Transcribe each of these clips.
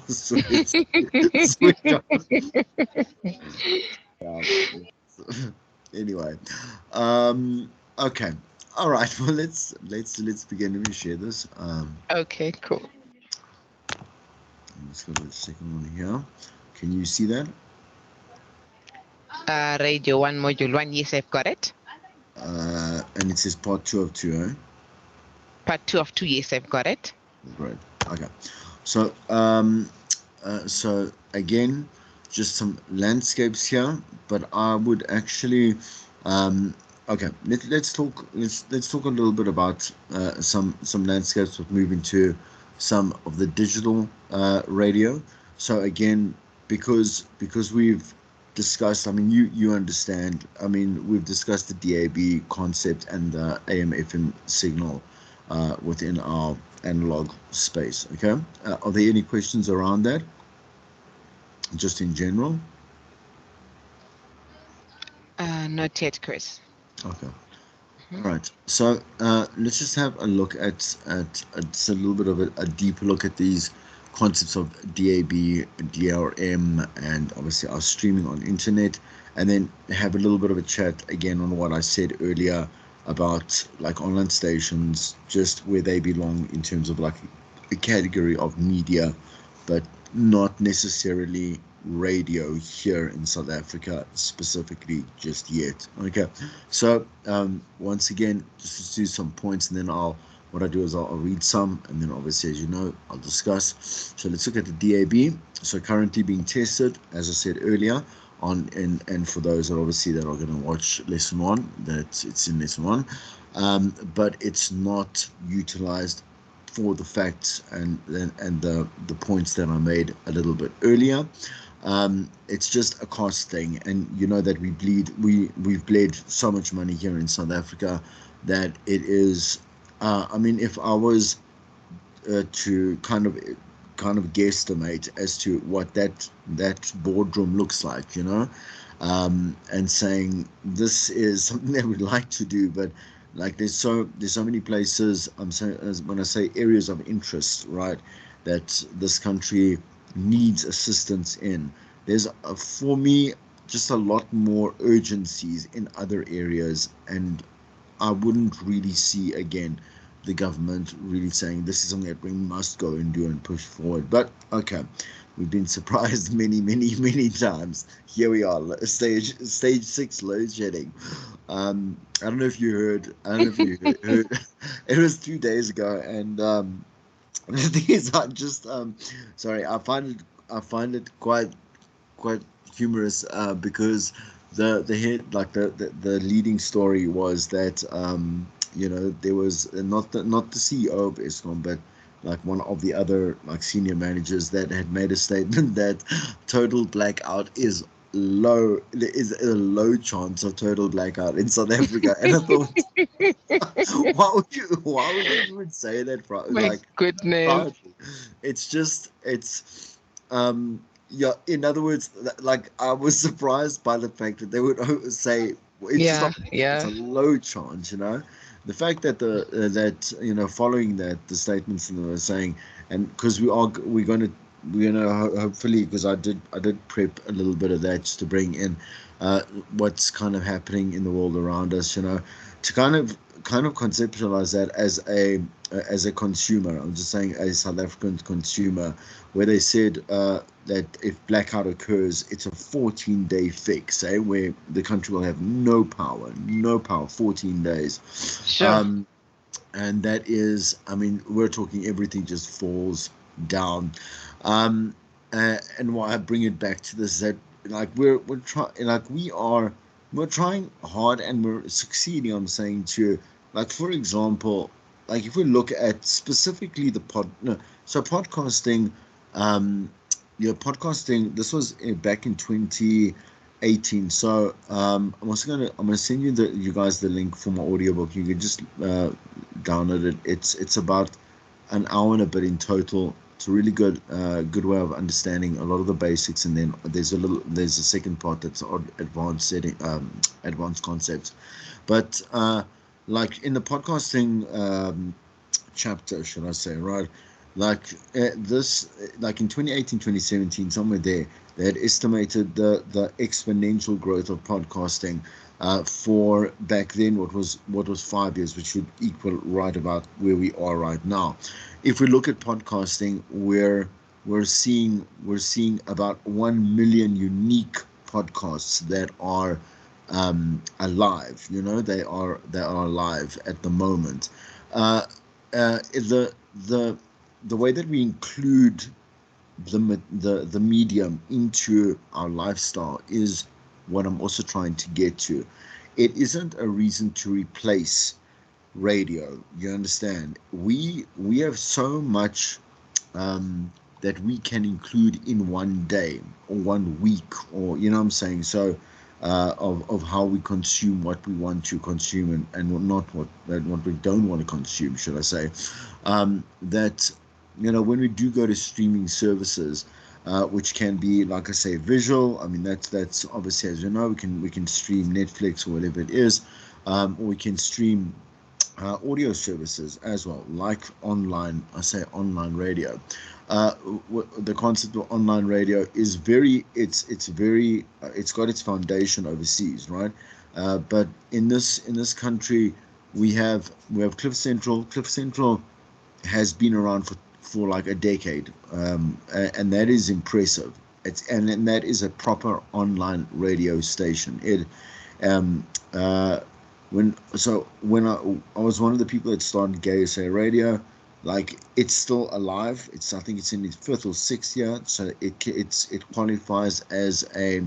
switch, switch on. Yeah. Anyway, okay, all right. Well, let's begin. Let me share this. Okay, cool. Let's go to the second one here. Can you see that? Radio 1, Module 1. Yes, I've got it. And it says part two of two, eh? Part 2 of 2. Yes, I've got it. Great. Okay. So, so again, just some landscapes here, but I would actually, okay. Let's talk a little bit about some landscapes, but move into some of the digital radio. So again, because we've discussed, I mean, you understand. I mean, we've discussed the DAB concept and the AM/FM signal within our analog space. Okay, are there any questions around that, just in general? Not yet, Chris. Okay. All Mhm. right. So let's just have a look at just a little bit of a deeper look at these concepts of DAB, DRM, and obviously our streaming on internet, and then have a little bit of a chat again on what I said earlier about like online stations, just where they belong in terms of like a category of media, but not necessarily radio here in South Africa specifically just yet. Okay, so once again, just to do some points, and then what I do is I'll read some, and then obviously, as you know, I'll discuss. So let's look at the DAB. So currently being tested, as I said earlier, on and for those that obviously that are going to watch lesson one, that it's in lesson one, but it's not utilized for the facts and the points that I made a little bit earlier. It's just a cost thing, and you know that we've bled so much money here in South Africa that it is. I mean, if I was to kind of guesstimate as to what that boardroom looks like, and saying this is something that we'd like to do, but like there's so many places. I'm saying, as when I say areas of interest, right, that this country needs assistance in. There's for me just a lot more urgencies in other areas, and I wouldn't really see again the government really saying this is something that we must go and do and push forward. But okay, we've been surprised many, many, many times. Here we are, stage six load shedding. I don't know if you heard. I don't know if you heard. It was 2 days ago, and the thing is, I just sorry, I find it quite humorous because the head like the leading story was that there was not the CEO of Eskom, but like one of the other like senior managers that had made a statement that total blackout is a low chance of total blackout in South Africa. And I thought, why would you even say that, My like goodness. proudly? Yeah, in other words, like I was surprised by the fact that they would say, well, it's just Yeah, not, it's yeah. a low chance. The fact that following that the statements that they were saying, and because we're gonna hopefully, because I did prep a little bit of that just to bring in what's kind of happening in the world around us, to kind of conceptualize that as a consumer. I'm just saying, a South African consumer, where they said that if blackout occurs, it's a 14-day fix, where the country will have no power, 14 days. Sure. Um, and that is, I mean, we're talking everything just falls down. Um, and why I bring it back to this is that like we're trying, like we're trying hard and we're succeeding. I'm saying to, like, for example, like if we look at specifically the pod no so podcasting, um podcasting, this was back in 2018. So I'm gonna send you guys the link for my audiobook. You can just download it. It's about an hour and a bit in total. It's a really good way of understanding a lot of the basics, and then there's a second part that's on advanced setting, advanced concepts. But like in the podcasting chapter, should I say, right? like like in 2018, 2017, somewhere there, they had estimated the exponential growth of podcasting for back then what was 5 years, which would equal right about where we are right now. If we look at podcasting, we're seeing about 1 million unique podcasts that are alive. They are alive at the moment. uh, the way that we include the medium into our lifestyle is what I'm also trying to get to. It isn't a reason to replace radio. You understand? We have so much that we can include in one day or 1 week, or what I'm saying. So of how we consume what we want to consume, and not what we don't want to consume, should I say. That when we do go to streaming services, which can be, like I say, visual. I mean, that's obviously, as you know, we can stream Netflix or whatever it is, or we can stream audio services as well, like online radio. The concept of online radio is it's got its foundation overseas, right? But in this country, we have Cliff Central. Cliff Central has been around for like a decade, and that is impressive. And that is a proper online radio station. It um, uh, when I was one of the people that started Gay SA Radio. Like, it's still alive. I think it's in its fifth or sixth year, so it qualifies as a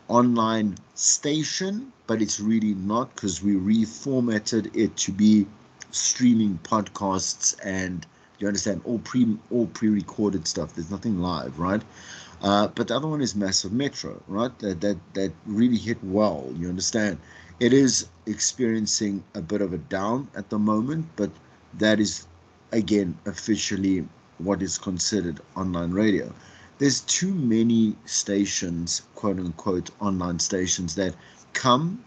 online station, but it's really not, because we reformatted it to be streaming podcasts, and you understand, all pre-recorded stuff. There's nothing live, right? But the other one is Massive Metro, right? That really hit well. You understand? It is experiencing a bit of a down at the moment, but that is, again, officially what is considered online radio. There's too many stations, quote unquote, online stations, that come,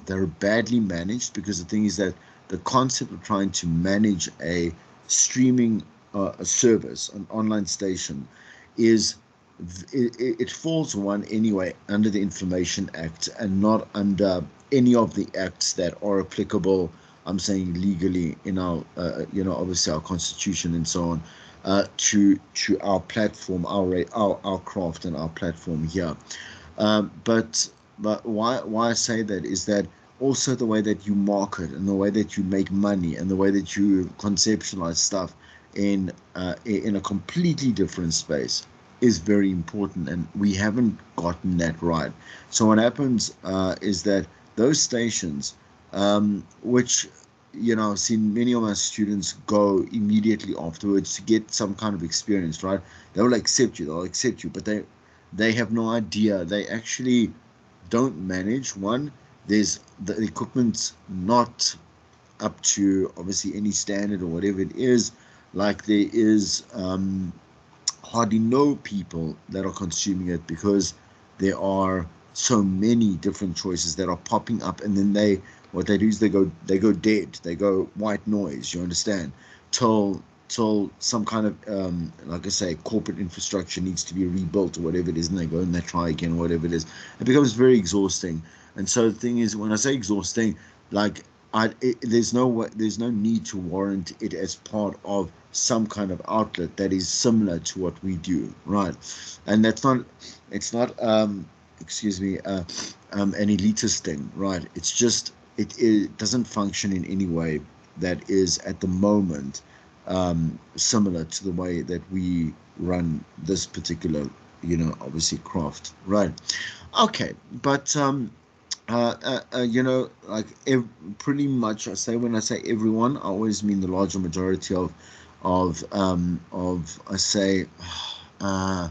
they're badly managed, because the thing is that the concept of trying to manage a streaming a service, an online station, is it falls, one, anyway, under the Information Act, and not under any of the acts that are applicable. I'm saying legally in our obviously our constitution and so on, to our platform, our craft, and our platform here. But why I say that is that also the way that you market, and the way that you make money, and the way that you conceptualize stuff in a completely different space is very important, and we haven't gotten that right. So what happens is that those stations, which I've seen many of my students go immediately afterwards to get some kind of experience, right? They'll accept you, but they have no idea. They actually don't manage. One, there's the equipment's not up to, obviously, any standard or whatever it is. Like, there is hardly no people that are consuming it, because there are so many different choices that are popping up, and then what they do is they go dead, they go white noise, you understand, till some kind of like I say, corporate infrastructure needs to be rebuilt or whatever it is, and they go and they try again, whatever it is. It becomes very exhausting. And so the thing is, when I say exhausting, like, there's no need to warrant it as part of some kind of outlet that is similar to what we do, right? And it's not excuse me, an elitist thing, right? It's just it doesn't function in any way that is at the moment similar to the way that we run this particular, obviously, craft, right? Okay, but like, pretty much, when I say everyone, I always mean the larger majority of I say, uh,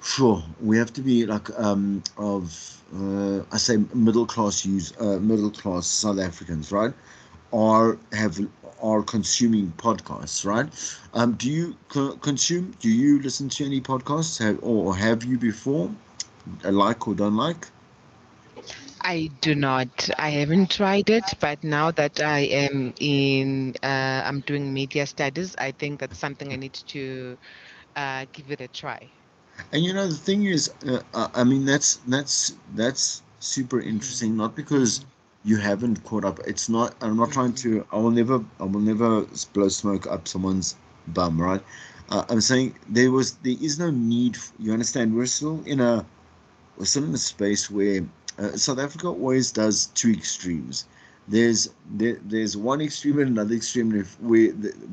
sure, we have to be like, I say, middle class South Africans, right? Are consuming podcasts, right? Do you consume? Do you listen to any podcasts? Or have you before? Like or don't like? I do not. I haven't tried it, but now that I am I'm doing media studies, I think that's something I need to give it a try. And the thing is, I mean, that's super Hmm. interesting. Not because Hmm. you haven't caught up. It's not. I'm not trying Hmm. to. I will never blow smoke up someone's bum, right? I'm saying there is no need. You understand? We're still in a space where South Africa always does two extremes. There's one extreme and another extreme, and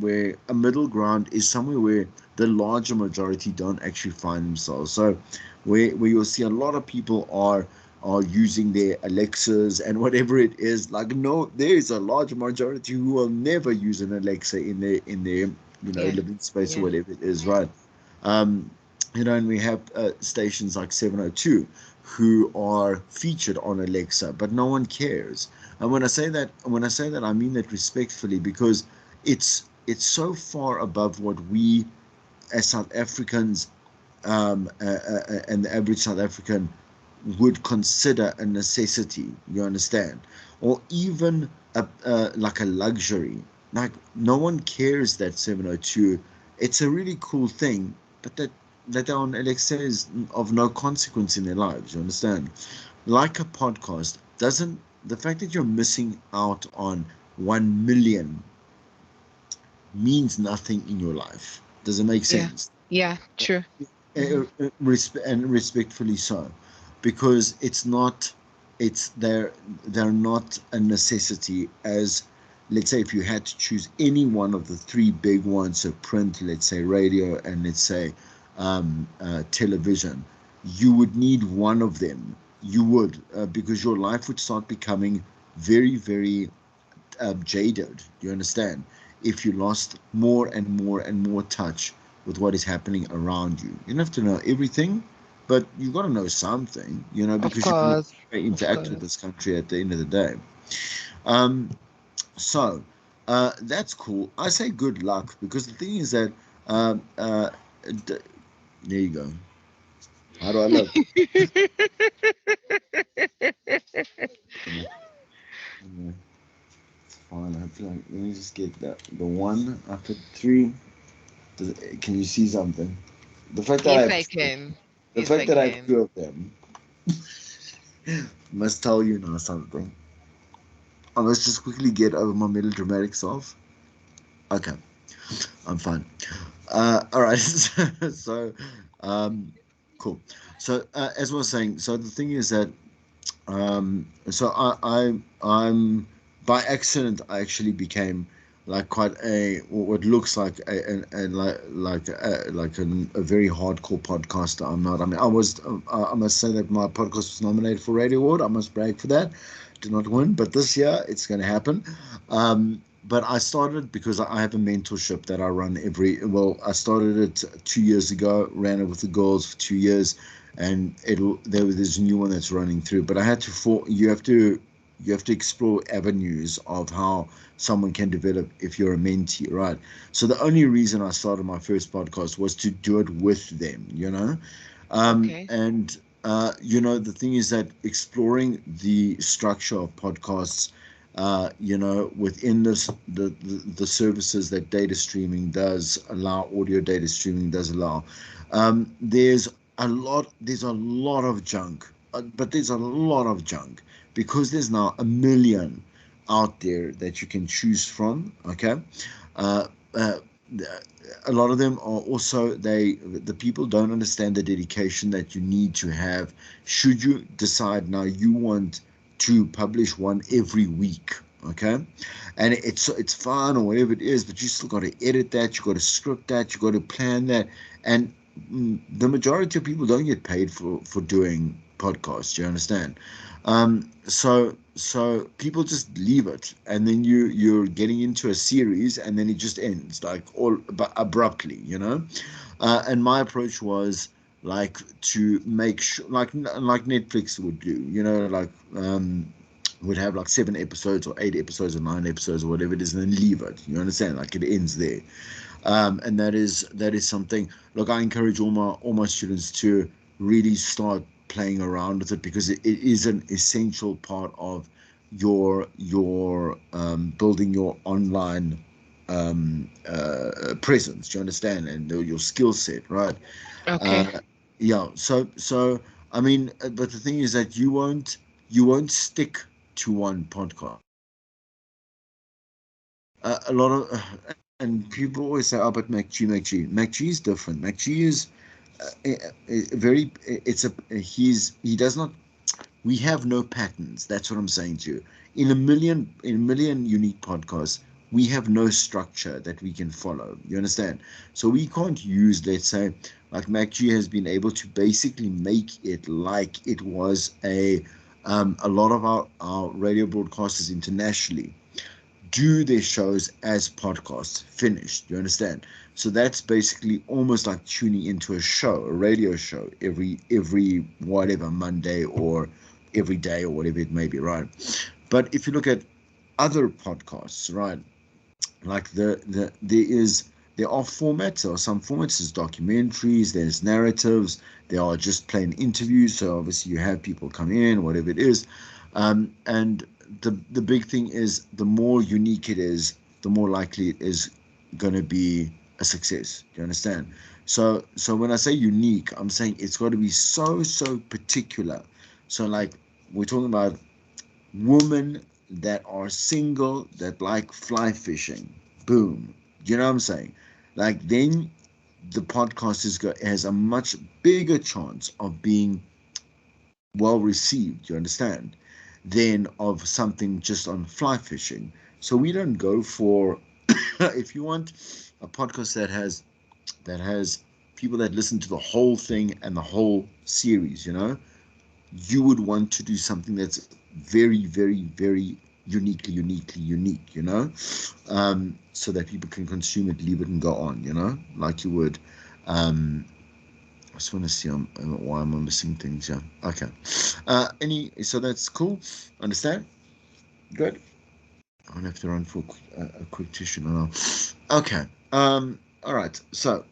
where a middle ground is somewhere where the larger majority don't actually find themselves. So where you'll see a lot of people are using their Alexas and whatever it is. Like, no, there is a large majority who will never use an Alexa in their Yeah. living space or Yeah. whatever it is, right? Um, and we have stations like 702 who are featured on Alexa, but no one cares. And when I say that, I mean that respectfully, because it's so far above what we as South Africans, and the average South African would consider a necessity. You understand, or even like a luxury. Like, no one cares that 702. It's a really cool thing, but that on Alexa is of no consequence in their lives. You understand? Like a podcast doesn't. The fact that you're missing out on 1 million means nothing in your life. Does it make Yeah. sense? Yeah. True. Hmm. And respectfully so, because they're not a necessity. As, let's say, if you had to choose any one of the three big ones, so print, let's say radio, and let's say television, you would need one of them. You would, because your life would start becoming very, very jaded. You understand? If you lost more and more and more touch with what is happening around you, you don't have to know everything, but you got to know something, Of because you're going course. to Of interact with course. this country at the end of the day. Um, so that's cool. I say good luck, because the thing is that, um, uh, d- there you go. How do I look? Yeah, yeah, it's fine. I feel like, let me just get the one after three. Can you see something? The fact that I Yes, have I can. the Yes, fact I that I have can. two of them must tell you now something. I must just quickly get over my melodramatic self. Okay, I'm fine. All right. So, um, cool. So, as I was saying, so the thing is that, so I'm by accident, I actually became like quite a what looks like a very hardcore podcaster. I'm not. I mean, I must say that my podcast was nominated for Radio Award. I must brag for that. Did not win, but this year it's going to happen. But I started because I have a mentorship that I run I started it 2 years ago, ran it with the girls for 2 years, and there's a new one that's running through. But I had to for you have to explore avenues of how someone can develop if you're a mentee, right? So the only reason I started my first podcast was to do it with them. Okay. And the thing is that exploring the structure of podcasts, within the services that data streaming does allow, audio data streaming does allow, there's a lot of junk, but there's a lot of junk, because there's now 1 million out there that you can choose from. Okay. uh, uh, a lot of them are also, the people don't understand the dedication that you need to have should you decide now you want to publish one every week. Okay. And it's fun or whatever it is, but you still got to edit that, you got to script that, you got to plan that. And the majority of people don't get paid for doing podcasts. You understand? So people just leave it, and then you're getting into a series, and then it just ends like all but abruptly. And my approach was like to make sure, like Netflix would do. Like, would have like 7 episodes or 8 episodes or 9 episodes or whatever it is, and then leave it. You understand? Like, it ends there. And that is something. Look, I encourage all my students to really start playing around with it, because it is an essential part of your building your online presence. Do you understand? And your skill set, right? Okay. Uh, yeah. So I mean, but the thing is that you won't stick to one podcast. A lot of and people always say, "Oh, but MacG is different. MacG is very. It's a he does not. We have no patterns. That's what I'm saying to you. In a million unique podcasts, we have no structure that we can follow. You understand? So we can't use, let's say, like MacG has been able to basically make it like it was a lot of our radio broadcasters internationally do their shows as podcasts finished. You understand? So that's basically almost like tuning into a show, a radio show, every whatever Monday or every day or whatever it may be, right? But if you look at other podcasts, right, like there are formats. There are some formats. There's documentaries, there's narratives, there are just plain interviews. So obviously you have people come in, whatever it is. And the big thing is, the more unique it is, the more likely it is going to be a success. Do you understand? So when I say unique, I'm saying it's got to be so particular. So like, we're talking about women that are single that like fly fishing. Boom. You know what I'm saying? Like, then the podcast has a much bigger chance of being well received, you understand, than of something just on fly fishing. So we don't go for if you want a podcast that has people that listen to the whole thing and the whole series, you would want to do something that's very uniquely unique, so that people can consume it, leave it, and go on, like you would. I just want to see why am I missing things. Yeah. Okay. So that's cool. Understand? Good. I don't have to run for a quick tissue now. Okay. All right. So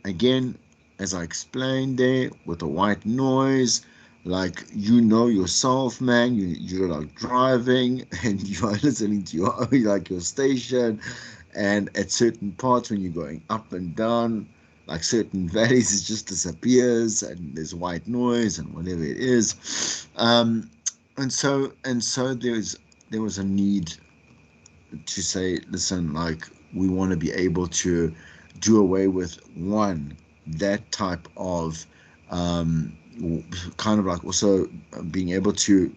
again, as I explained there, with the white noise, like, yourself, man, you're like driving and you are listening to your station, and at certain parts when you're going up and down, like certain valleys, it just disappears and there's white noise and whatever it is. And so there was a need to say, listen, like, we want to be able to do away with that type of kind of like also being able to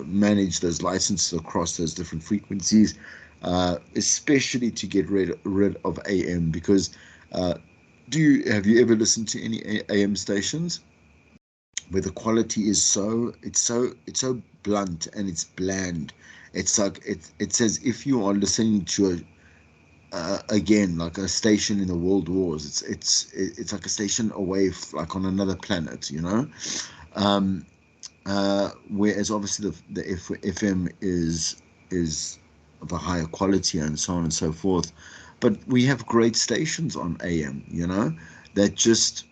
manage those licenses across those different frequencies, especially to get rid of AM, because have you ever listened to any AM stations where the quality is it's so blunt and it's bland? It's like it's as if you are listening to again, like a station in the world wars. It's like a station away, like on another planet, um whereas obviously FM is of a higher quality and so on and so forth. But we have great stations on AM, that just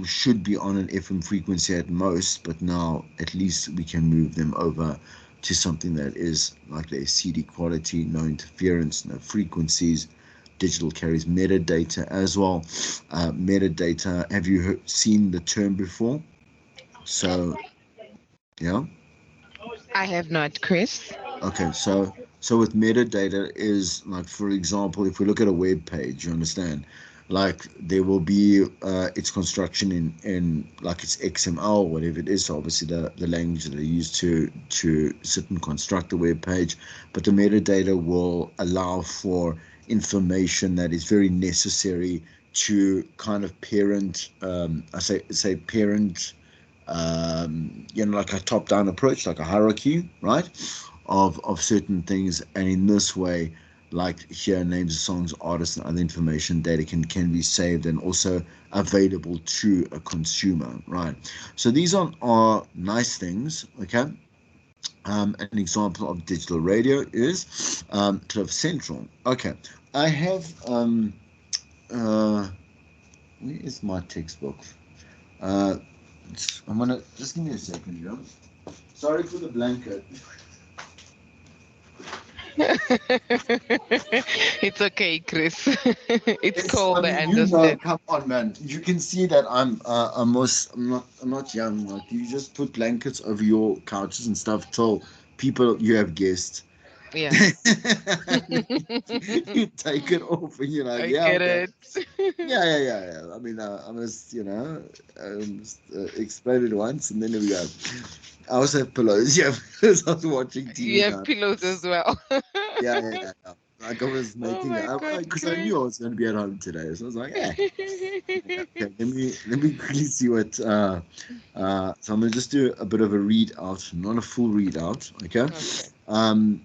should be on an FM frequency at most, but now at least we can move them over to something that is like their CD quality, no interference, no frequencies. Digital carries metadata as well. Metadata, have you seen the term before? So, yeah. I have not, Chris. Okay, so with metadata is like, for example, if we look at a web page, you understand, like there will be its construction in like its XML, whatever it is. So obviously the language that they use to sit and construct a web page, but the metadata will allow for information that is very necessary to kind of parent. I say parent, like a top-down approach, like a hierarchy, right, of certain things. And in this way, like here, names of songs, artists, and other information data can be saved and also available to a consumer, right? So these are nice things, okay? An example of digital radio is Cliff Central. Okay, I have where is my textbook? Uh, I'm gonna just give me a second, you know. Sorry for the blanket. It's okay, Chris. It's It's, I cold, I mean, you know, understand. come on, man. You can see that I'm not young. Like, you just put blankets over your couches and stuff till people you have guests. Yeah. You take it off and you're like, I yeah, get okay. it. Yeah. I mean, I must, explain it once and then there we go. I also have pillows, yeah, because I was watching You TV have now. pillows as well. Yeah. Like I was Oh making, my God, because I Chris. knew I was going to be at home today, so I was like, yeah. Yeah, okay, let me quickly see what. So I'm gonna just do a bit of a readout, not a full readout, okay? Okay. Um,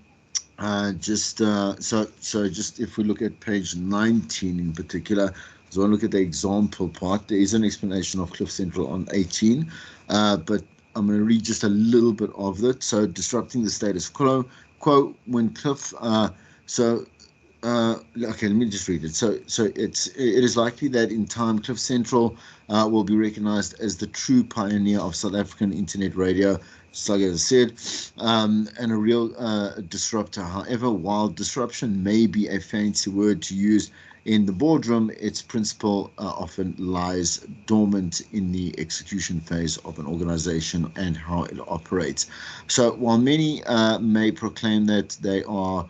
just so just if we look at page 19 in particular, so I look at the example part. There is an explanation of Cliff Central on 18, but I'm going to read just a little bit of it. So disrupting the status quo. Quote when Cliff. So okay, let me just read it. It is likely that in time Cliff Central will be recognized as the true pioneer of South African internet radio, just like I said, and a real disruptor. However, while disruption may be a fancy word to use in the boardroom, its principle often lies dormant in the execution phase of an organization and how it operates. So while many may proclaim that they are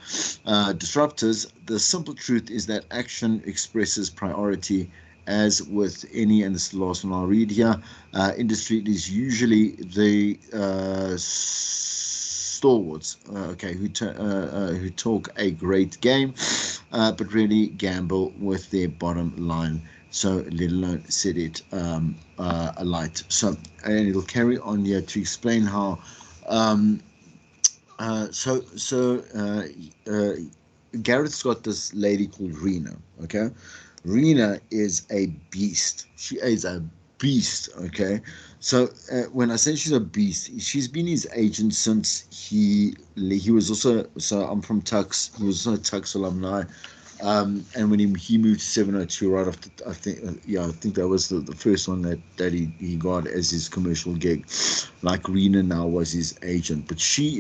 disruptors, the simple truth is that action expresses priority. As with any, and this is the last one I'll read here, industry, it is usually the stalwarts, who talk a great game, but really gamble with their bottom line. So let alone set it alight. So and it'll carry on here to explain how um, uh, so, so uh, uh, Gareth's got this lady called Rena. Okay, Rena is a beast. She is a beast. Okay, so when I say she's a beast, she's been his agent since he was also. So I'm from Tux. He was also a Tux alumni. And when he moved to 702 right after, I think that was the first one that he got as his commercial gig. Like Rena now was his agent, but she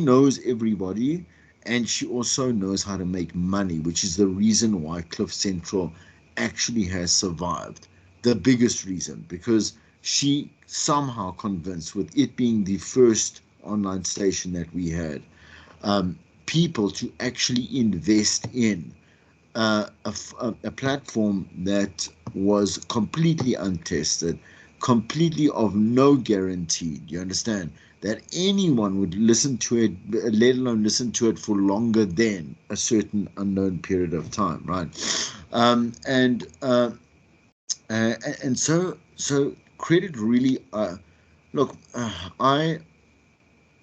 knows everybody, and she also knows how to make money, which is the reason why Cliff Central actually has survived. The biggest reason, because she somehow convinced, with it being the first online station that we had, um, people to actually invest in a platform that was completely untested, completely of no guarantee. You understand that anyone would listen to it, let alone listen to it for longer than a certain unknown period of time, right? Um, and uh, and so credit really. Look, I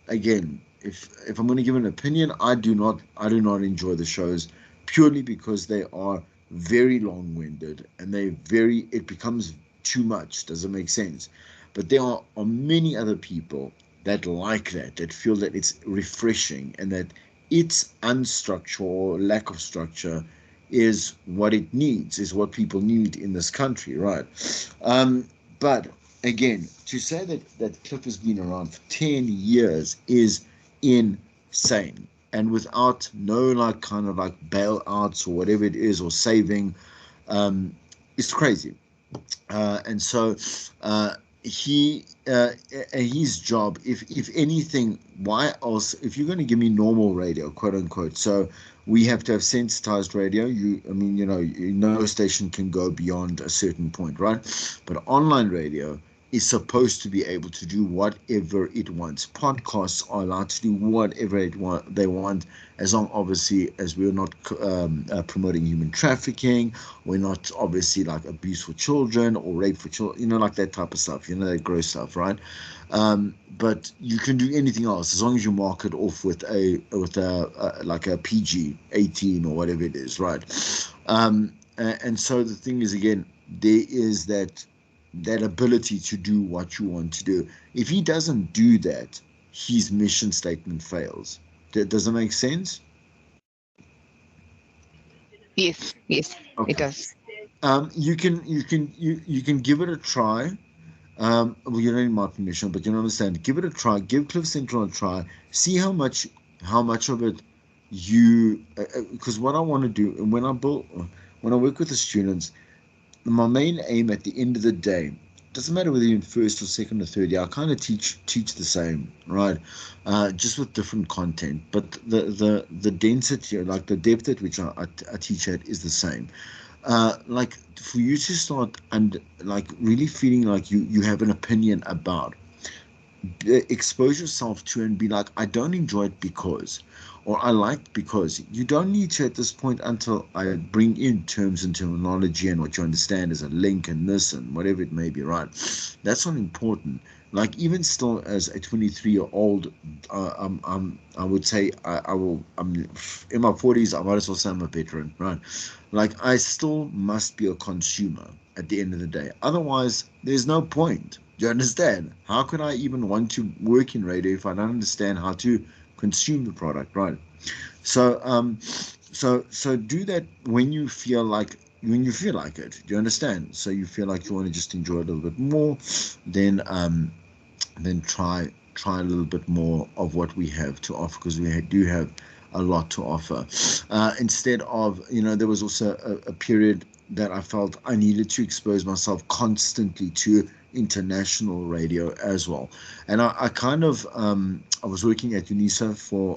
again, if I'm going to give an opinion, I do not enjoy the shows purely because they are very long-winded and it becomes too much. Does it make sense? But there are many other people that like that feel that it's refreshing and that its unstructure or lack of structure is what it needs, is what people need in this country, right? But again, to say that Cliff has been around for 10 years is insane. And without no like kind of like bailouts or whatever it is or saving, it's crazy. And so he his job, if anything, why else, if you're going to give me normal radio, quote unquote, so we have to have sensitized radio. No station can go beyond a certain point, right? But online radio is supposed to be able to do whatever it wants. Podcasts are allowed to do whatever they want, as long obviously as we're not promoting human trafficking. We're not obviously like abuse for children or rape for children, like that type of stuff, that gross stuff, right? But you can do anything else as long as you mark it off with a like a PG 18 or whatever it is, right? And so the thing is, again, there is that ability to do what you want to do. If he doesn't do that, his mission statement fails. Does it make sense? Yes, yes, it Okay. does. You can give it a try. Well, you don't need my permission, but you don't understand. Give it a try. Give Cliff Central a try. See how much of it you. Because what I want to do when I work with the students, my main aim at the end of the day doesn't matter whether you're in first or second or third year. I kind of teach the same, right? Just with different content, but the density, like the depth at which I teach at, is the same. Like for you to start and like really feeling like you have an opinion about, expose yourself to and be like, I don't enjoy it because, or I like because. You don't need to at this point until I bring in terms and terminology and what you understand as a link and this and whatever it may be, right? That's not important. Like even still as a 23-year-old, I would say I'm in my 40s. I might as well say I'm a veteran, right? Like I still must be a consumer at the end of the day. Otherwise, there's no point. Do you understand? How could I even want to work in radio if I don't understand how to consume the product, right? So, so do that when you feel like it. Do you understand? So you feel like you want to just enjoy a little bit more, then try a little bit more of what we have to offer, because we do have a lot to offer. Instead of, there was also a period that I felt I needed to expose myself constantly to international radio as well. And I kind of, I was working at UNISA for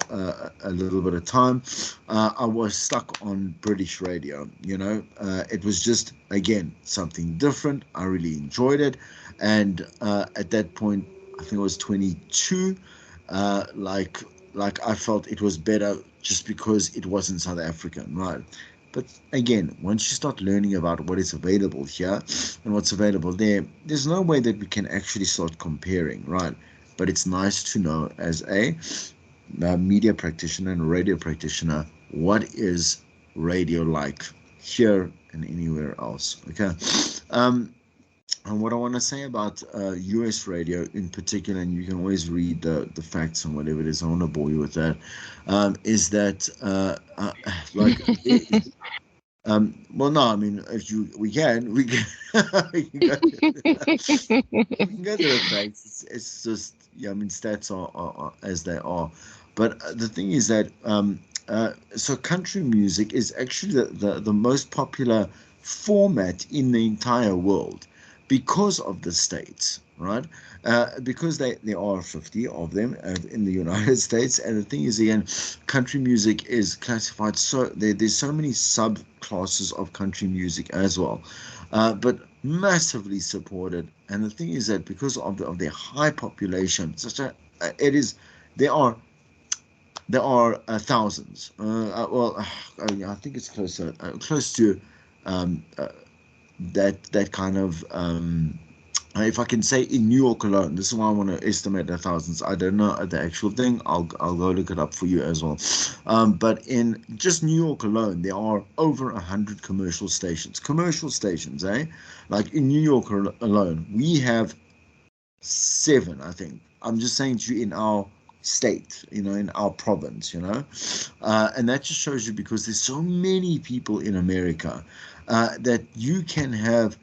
a little bit of time. I was stuck on British radio. It was just, again, something different. I really enjoyed it. And at that point, I think it was 22. Like I felt it was better just because it wasn't South African, right? But again, once you start learning about what is available here and what's available there, there's no way that we can actually start comparing, right? But it's nice to know as a media practitioner and radio practitioner what is radio like here and anywhere else. Okay. Um, and what I want to say about US radio in particular, and you can always read the facts and whatever it is, I want to bore you with that, is that, like, well, no, I mean, if we can, we can go to the facts. It's just, yeah, I mean, stats are as they are. But the thing is that, so country music is actually the most popular format in the entire world because of the states, right? Because there are 50 of them in the United States. And the thing is, again, country music is classified there's so many subclasses of country music as well, but massively supported. And the thing is that because of their high population, such a it is there are thousands. I think it's close to um, uh, that kind of. If I can say in New York alone, this is why I want to estimate the thousands. I don't know the actual thing. I'll go look it up for you as well. But in just New York alone, there are over 100 commercial stations. Commercial stations, eh? Like in New York alone, we have seven, I think. I'm just saying to you in our state, in our province, and that just shows you, because there's so many people in America, that you can have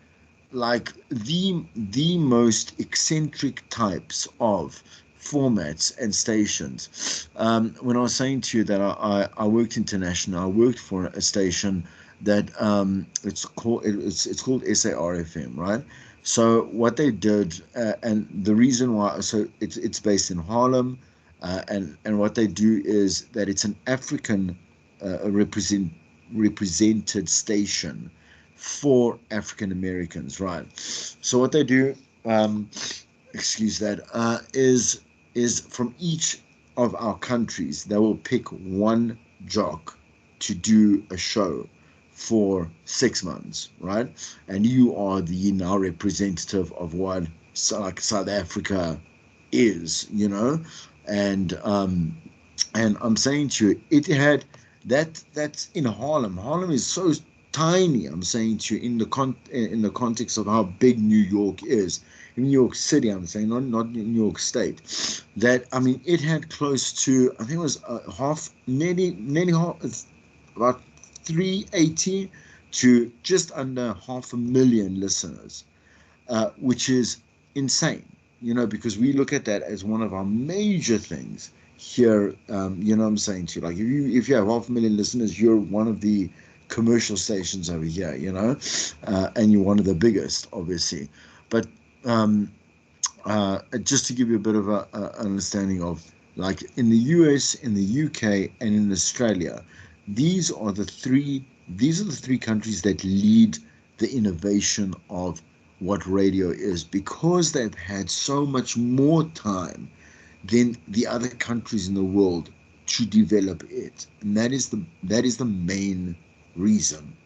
like the most eccentric types of formats and stations. When I was saying to you that I worked international, I worked for a station that it's called SARFM, right? So what they did, and the reason why, so it's based in Harlem, and what they do is that it's an African represented station for African Americans, right? So what they do, um, excuse that, is from each of our countries, they will pick one jock to do a show for 6 months, right? And you are the now representative of what like South Africa is, and I'm saying to you, it had that's in Harlem. Harlem is so tiny. I'm saying to you, in the context of how big New York is, in New York City, I'm saying, not New York State. That, I mean, it had close to, I think it was nearly half, it's about 380 to just under 500,000 listeners, which is insane, because we look at that as one of our major things here. You know what I'm saying to you? Like if you have 500,000 listeners, you're one of the commercial stations over here, and you're one of the biggest, obviously. But um, just to give you a bit of a understanding of, like, in the US, in the UK, and in Australia, these are the three countries that lead the innovation of what radio is, because they've had so much more time than the other countries in the world to develop it, and that is the main reason.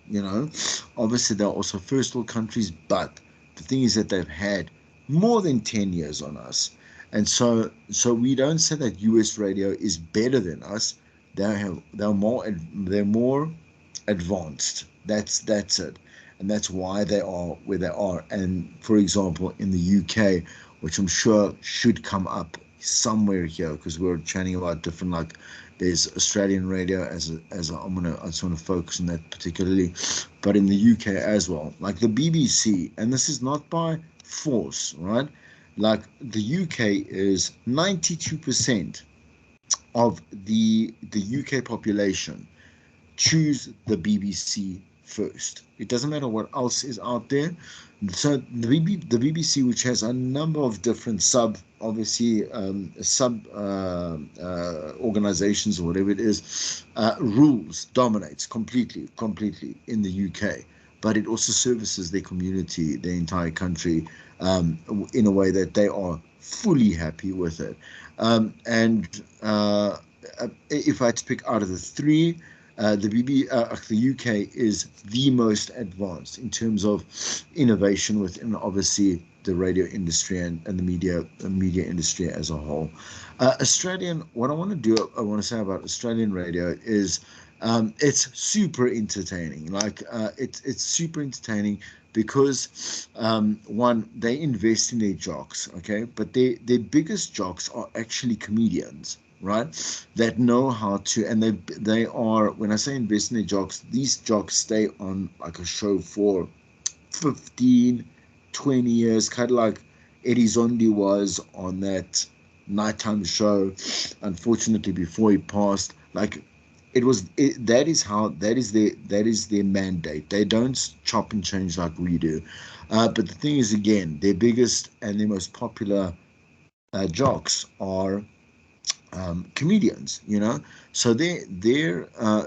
Obviously there are also first world countries, but the thing is that they've had more than 10 years on us, and so we don't say that US radio is better than us. They're more advanced. That's it, and that's why they are where they are. And for example, in the UK, which I'm sure should come up somewhere here, because we're chatting about different, like, there's Australian radio I just want to focus on that particularly, but in the UK as well, like the BBC, and this is not by force, right? Like the UK is 92% of the UK population choose the BBC first. It doesn't matter what else is out there. So the BBC, which has a number of different obviously sub organizations or whatever it is, rules, dominates completely in the UK. But it also services their community, their entire country, in a way that they are fully happy with it. And if I had to pick out of the three, the UK is the most advanced in terms of innovation within, obviously, the radio industry and the media industry as a whole. What I want to say about Australian radio is, it's super entertaining. Like, it's super entertaining because, one, they invest in their jocks, okay, but their biggest jocks are actually comedians, right? That know how to, and they are, when I say invest in their jocks, these jocks stay on like a show for 15, 20 years, kind of like Eddie Zondi was on that nighttime show, unfortunately, before he passed. Like, that is their mandate. They don't chop and change like we do. But the thing is, again, their biggest and their most popular jocks are comedians, so the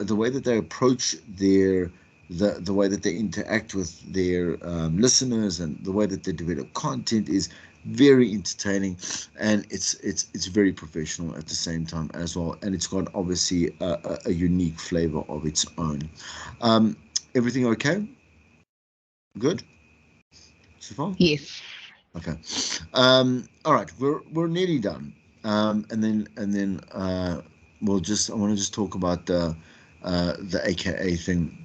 way that they approach the way that they interact with their listeners, and the way that they develop content is very entertaining, and it's very professional at the same time as well, and it's got, obviously, a unique flavor of its own. um, Everything okay? Good so far? Yes. Okay. All right, we're nearly done. And then I want to just talk about the AKA thing.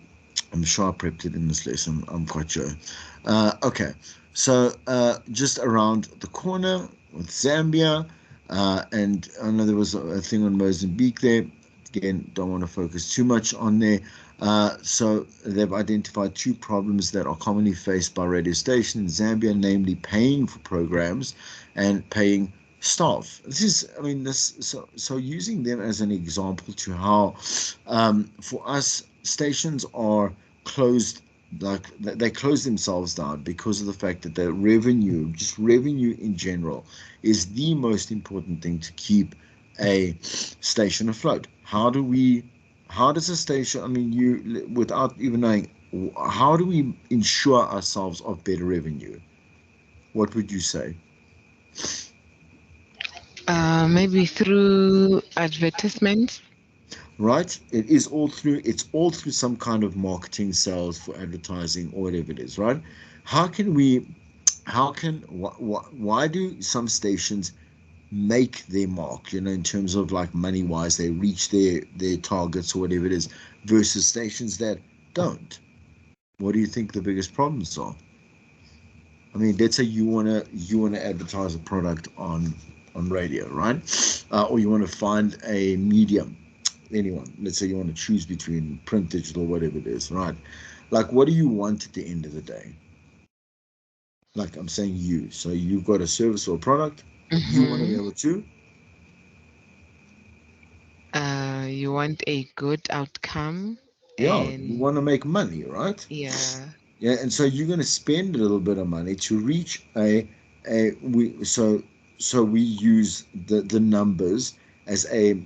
I'm sure I prepped it in this lesson. I'm quite sure. Okay, so just around the corner with Zambia, and I know there was a thing on Mozambique there. Again, don't want to focus too much on there. So they've identified two problems that are commonly faced by radio stations in Zambia, namely paying for programs and paying staff. So using them as an example to how, for us, stations are closed, like they close themselves down because of the fact that the revenue, just revenue in general, is the most important thing to keep a station afloat. How does a station, you, without even knowing, how do we ensure ourselves of better revenue? What would you say? Maybe through advertisements. Right, it's all through some kind of marketing, sales, for advertising, or whatever it is, right? how can we why do some stations make their mark, in terms of, like, money wise, they reach their targets or whatever it is, versus stations that don't? What do you think the biggest problems are? Let's say you wanna advertise a product on radio, right? Or you want to find a medium, anyone. Let's say you want to choose between print, digital, whatever it is, right? Like, what do you want at the end of the day? Like I'm saying you. So you've got a service or a product. You want to be Mm-hmm. able to, You want a good outcome, yeah, you and want to make money, right? yeah, Yeah, and so you're going to spend a little bit of money to reach a we so we use the numbers as a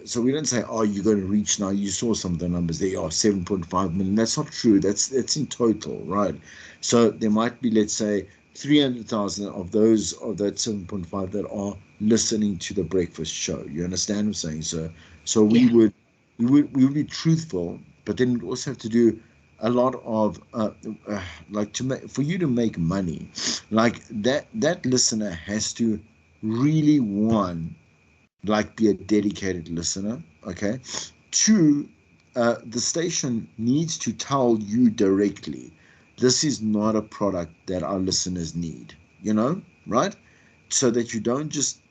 so we don't say, oh, you're going to reach now. You saw some of the numbers. They are 7.5 million. That's not true. That's in total, right? So there might be, let's say, 300,000 of those of that 7.5 that are listening to the breakfast show. You understand what I'm saying? So yeah, we would be truthful, but then we also have to do a lot of like to make for you to make money, like that listener has to really, one, like be a dedicated listener. Okay. Two, the station needs to tell you directly, this is not a product that our listeners need, right? So that you don't just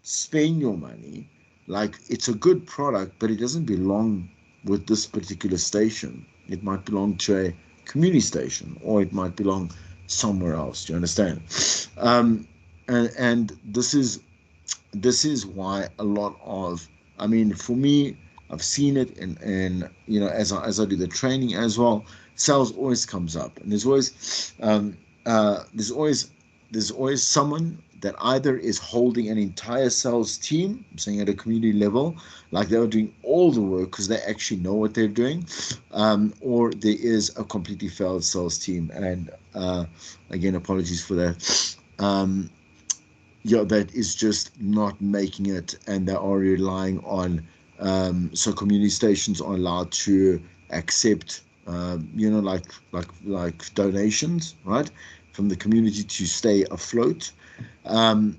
spend your money. Like, it's a good product, but it doesn't belong with this particular station. It might belong to a community station, or it might belong somewhere else. Do you understand? And this is why a lot of, I mean, for me, I've seen it, and as I do the training as well, sales always comes up, and um, there's always someone that either is holding an entire sales team, I'm saying at a community level, like they are doing all the work because they actually know what they're doing, or there is a completely failed sales team, and again, apologies for that. Yeah, that is just not making it, and they are relying on. So community stations are allowed to accept, like donations, right, from the community to stay afloat. Um,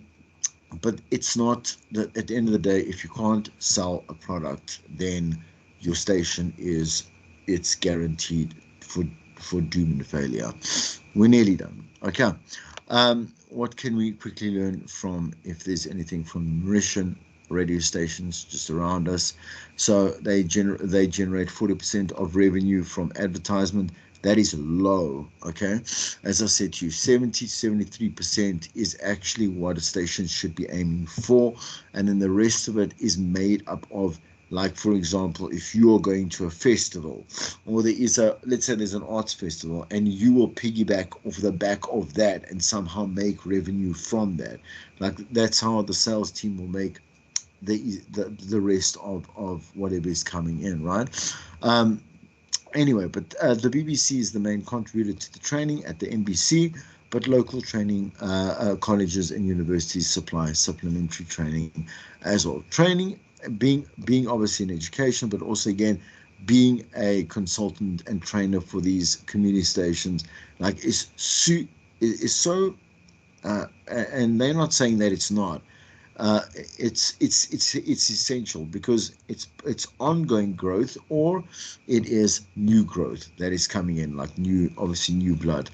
but it's not that at the end of the day, if you can't sell a product, then your station is it's guaranteed for doom and failure. We're nearly done. Okay. What can we quickly learn from, if there's anything from Mauritian radio stations just around us? So they generate 40% of revenue from advertisement. That is low. Okay. As I said to you, 73% is actually what a station should be aiming for, and then the rest of it is made up of, like, for example, if you are going to a festival, or there is let's say there's an arts festival, and you will piggyback off the back of that and somehow make revenue from that. Like, that's how the sales team will make the rest of whatever is coming in, right? um Anyway, but the BBC is the main contributor to the training at the NBC, but local training colleges and universities supply supplementary training as well. Training being obviously in education, but also, again, being a consultant and trainer for these community stations, like, is so, and they're not saying that it's not. It's essential, because it's ongoing growth, or it is new growth that is coming in, like obviously new blood.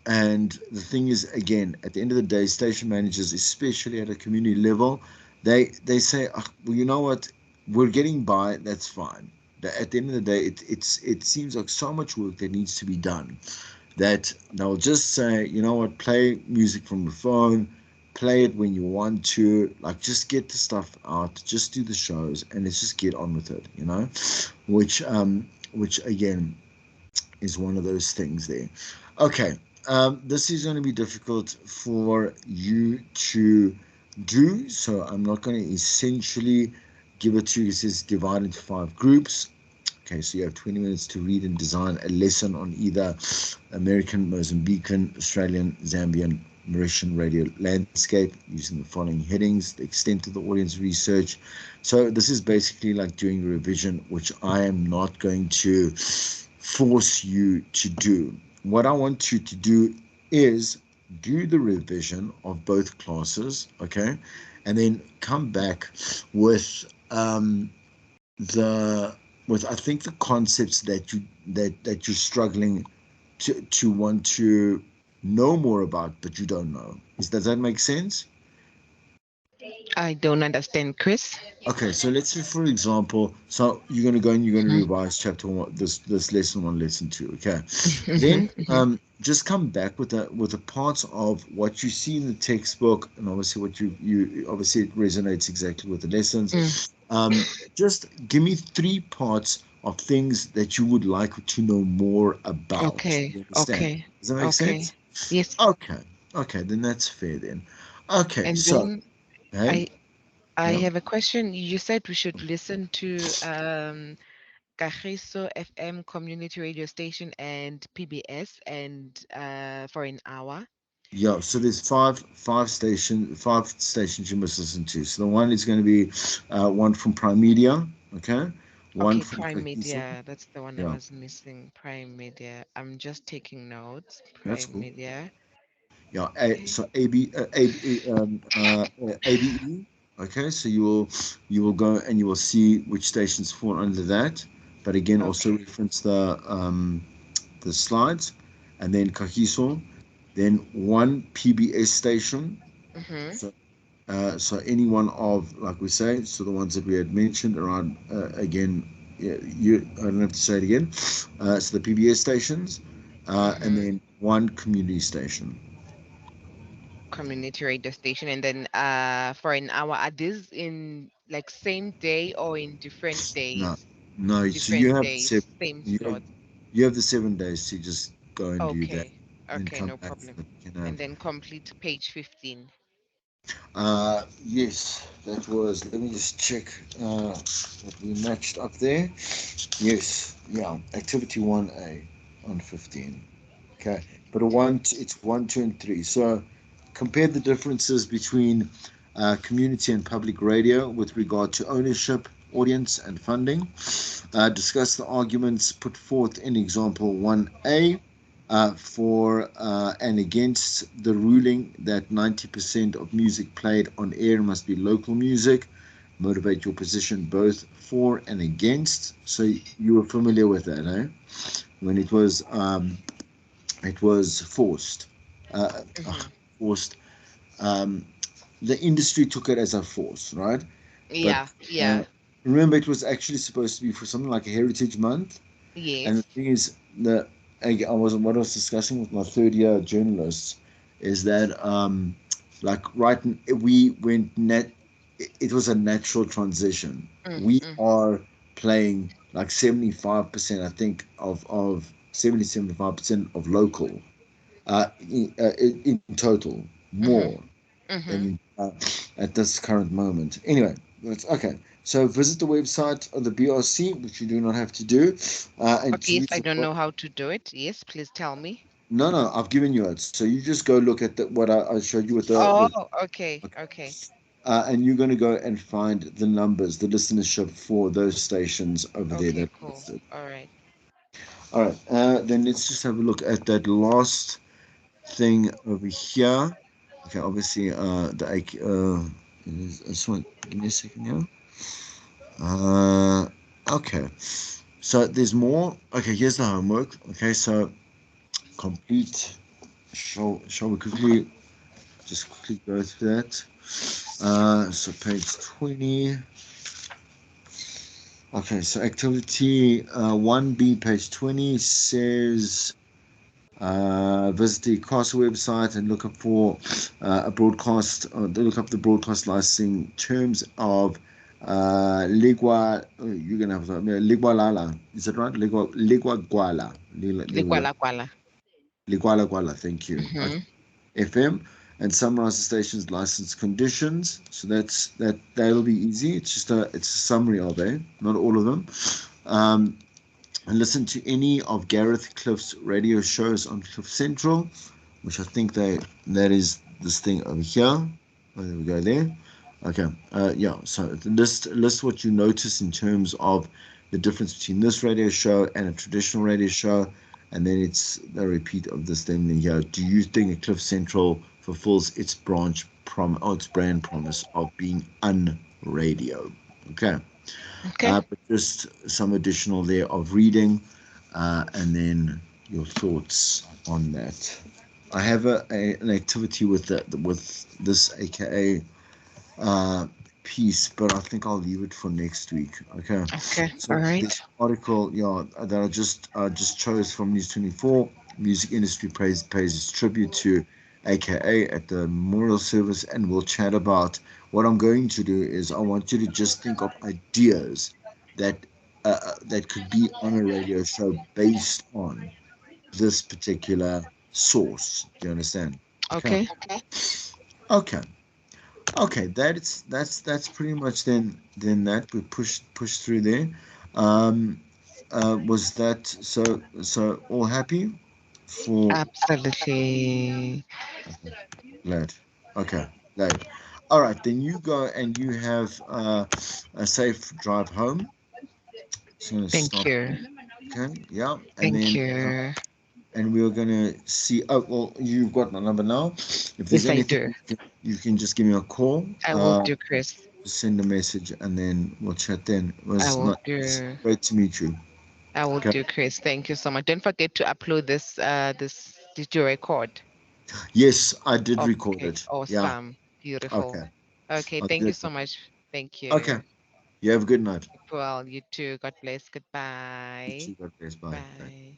And the thing is, again, at the end of the day, station managers, especially at a community level, they say, "Ah, well, you know what, we're getting by, that's fine." At the end of the day, it seems like so much work that needs to be done, that they'll just say, you know what, play music from the phone, play it when you want to, like, just get the stuff out, just do the shows, and let's just get on with it, which again is one of those things there. Okay, this is going to be difficult for you to do, so I'm not going to essentially give it to you. It says divide into 5 groups. Okay, so you have 20 minutes to read and design a lesson on either American, Mozambican, Australian, Zambian, Mauritian radio landscape using the following headings: the extent of the audience research. So this is basically like doing a revision, which I am not going to force you to do. What I want you to do is do the revision of both classes, okay, and then come back with the with, I think, the concepts that you're struggling to want to know more about, but you don't know. Does that make sense? I don't understand, Chris. Okay, so let's say for example, so you're gonna go and you're gonna Mhm. revise chapter one, this lesson one, lesson two. Okay, Mhm, then mhm. just come back with the parts of what you see in the textbook, and obviously what you obviously it resonates exactly with the Mm. lessons. Just give me three parts of things that you would like to know more about. Okay, You understand? okay, Does that make okay. sense? Yes, Okay, okay, then that's fair then. Okay, and so then hey, I I yeah. have a question. You said we should listen to Kagiso FM community radio station and PBS and for an hour. Yeah, so there's five stations you must listen to. So the one is going to be one from Prime Media, okay, one Okay, from Prime Kakiso. Media. That's the one I Yeah, was missing. Prime Media. I'm just taking notes. that's Prime cool. Media. Yeah, Okay. so ABE. Okay, so you will go and you will see which stations fall under that. But again, also Okay. reference the slides, and then Kakiso, then one PBS station. Mm-hmm. So any one of, like we say, so the ones that we had mentioned around, again, yeah, I don't have to say it again. So the PBS stations, and Mm-hmm. then one community station. Community radio station. And then for an hour, are these in like same day or in different No, days? no. So Different days, same slot. you have the 7 days to just go and do that, Okay. and then Okay, come no back problem. so that you can And have. then complete page 15. Yes, that was. Let me just check that we matched up there. Yes, yeah. Activity 1A on 15. Okay, but it's one, two, and three. So compare the differences between community and public radio with regard to ownership, audience, and funding. Discuss the arguments put forth in example 1A for and against the ruling that 90% of music played on air must be local music. Motivate your position both for and against. So you were familiar with that, eh? When it was forced. Uh, Mm-hmm. Forced. Um, the industry took it as a force, right? But Yeah, uh, yeah. remember, it was actually supposed to be for something like a Heritage Month. And the Yes. thing is, that I was what I was discussing with my third year journalists is that like we went net. It was a natural transition. We Mm-hmm. are playing like 75%, I think, of 75% of local in total, more Mm-hmm. Mm-hmm. than at this current moment. Anyway, that's okay. So visit the website of the BRC, which you do not have to do, and Okay, to yes, use I the don't know how to do it. Yes, please tell me. no, no, I've given you it. So you just go look at what I showed you with Oh, the okay, okay. okay. And you're going to go and find the numbers, the listenership for those stations over there Okay, that are cool. listed. All right. All right, then let's just have a look at that last thing over here. Okay, obviously, I just want give me a second here. Okay, so there's more. Okay, here's the homework. Okay, so complete. Shall we quickly just quickly go through that? So page 20. Okay, so activity 1B, page 20 says visit the CASA website and look up for a broadcast, look up the broadcast licensing terms of Ligwa, you're going to have to, Ligwalala, is that right? Ligwa Gwala. There we go. Likwala kwala. Ligwala Gwala, thank you. Okay. Mm-hmm. FM and summarize the station's license conditions. So that'll be easy. It's a summary of it, not all of them. Um, and listen to any of Gareth Cliff's radio shows on Cliff Central, which I think that is this thing over here. Oh, there we go there. Okay. Yeah. So list what you notice in terms of the difference between this radio show and a traditional radio show, and then it's a repeat of this thing here. Do you think Cliff Central fulfills its brand promise of being unradio? Okay. Okay. But just some additional there of reading, and then your thoughts on that. I have an activity with with this, aka uh, piece, but I think I'll leave it for next week. Okay. Okay. All So right. this article, yeah, that I just chose from News 24. Music industry pays its tribute to AKA at the memorial service, and we'll chat about what I'm going to do. Is I want you to just think of ideas that that could be on a radio show based on this particular source. Do you understand? Okay. Okay. Okay. Okay, that's pretty much then that we push through there. Um, was that so all happy for Absolutely. okay, glad. Okay, glad. All right, then you go and you have a safe drive home. Just gonna Thank stop. you. Okay, yeah, and Thank then you. and we're gonna see. Oh well, you've got my number now. If there's Yes, I anything do. you can just give me a call. I will do, Chris. Send a message and then we'll chat then. It I was will not it's do. great to meet you. I will Okay. do, Chris. Thank you so much. Don't forget to upload this. This did you record? Yes, I did record Okay. it. Yeah. Awesome. Beautiful. Okay. Okay. I'll do Thank you it. so much. Thank Okay. you. You have a good night. Well, you too. God bless. You Goodbye. too. God bless. Bye. Bye. Bye.